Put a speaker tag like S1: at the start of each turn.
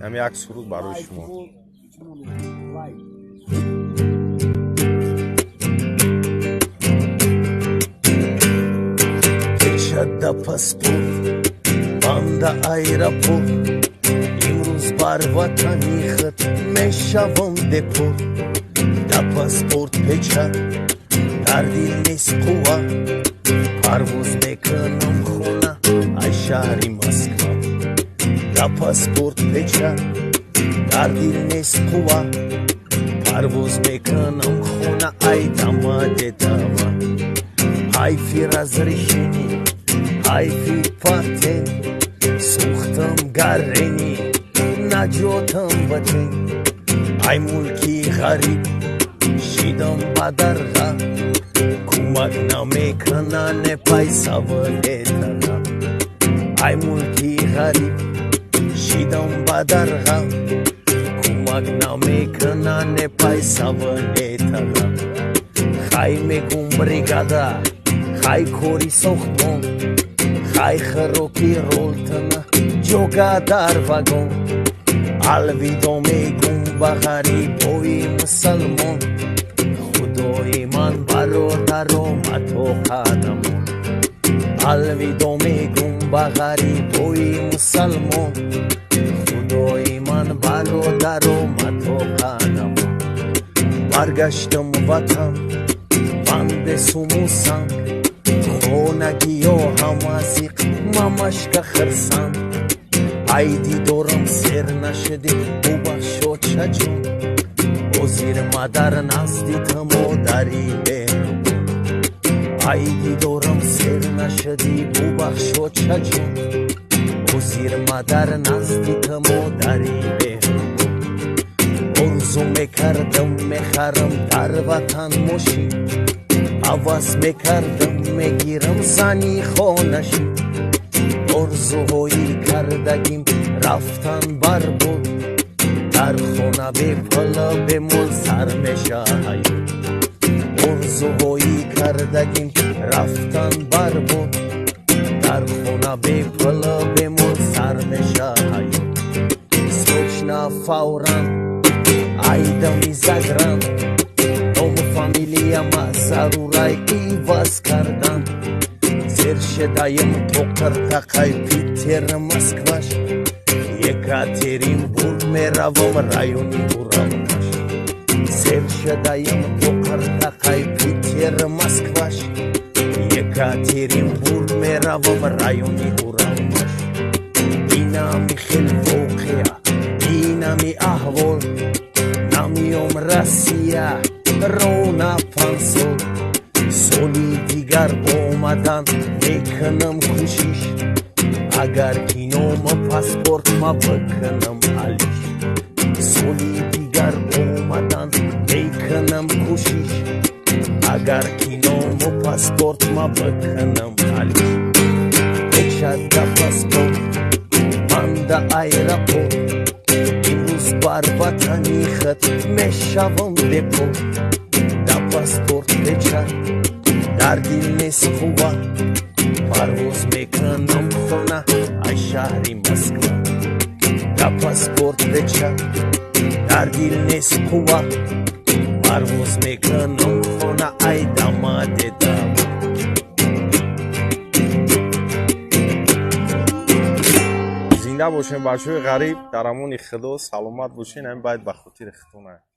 S1: همین عکس فرود برای شما.
S2: Pechada pasport banda aeroport imruz bar vatani khat meshavam deport da pasport pechad dar dil nis quva parvoz mekanam khona ay shahri Moskva da pasport pechad dar dil nis quva parvoz mekanam khona ay damade dama ay fi razresheni ay fi paten سوختم گرنی نجاتم بده ای ملکی غریب شیدم بدرغا کمک نمیکنن پیسا و اطلاع ای ملکی غریب شیدم بدرغا کمک نمیکنن پیسا و اطلاع خای میگم بریگادا خای کوری سوختم خای خروکی رولتنا جوگا در واگن الویدو میگم با غریبوی مسلمان خدای من برادرم تو خانمون الویدو میگم با غریبوی مسلمان خدای من برادرم تو خانمون برگشتم وطن بند سموسم خونگی و همازیق ممشک خرسان ایدی دورم سر نشده ببخشو چجون وزیر مادر نزدیکم و داری بهم ایدی دورم سر نشده ببخشو چجون وزیر مادر نزدیکم و داری بهم ارزو میکردم میخرم در وطن ماشین عوض میکردم میگیرم زنی خونشی ارزوهایی کردگیم رفتن بر بود در خونه به پلا به مل سر میشه ارزوهایی کردگیم رفتن بر بود در خونه به پلا به مل سر میشه سوچنا فورا ایدمی زگرم نام فامیلیم ضرورای ایواز کردن زیر شدایم توقر تقای پیتر مسکواش یکاترینبورگ میروم رایونی اورامکاش زیر شدایم توقر تقای پیتر مسکواش یکاترینبورگ میروم رایونی اورامکاش اینمی خیل واقعه اینمی احوال نمیام روسیه رونا پانسول سالی دیگر اومدن میکنم کوشش اگر کینوم پاسپورت ما بکنم علیش سالی دیگر اومدن میکنم کوشش اگر کینوم پاسپورت ما بکنم علیش پچدا پاسپورت بند ایرپورت امروز بر وطنی خط میشوم دپورت دا پاسپورت پچد در دل نیست خوبه پرواز میکنم خونه ای شهری مسکوا دا پاسپورت پچد در دل نیست خوبه پرواز میکنم خونه ای داماد دام
S1: زنده باشین بچه‌های غریب در امان خدا سلامت باشین. هم باید به خاطر خودتون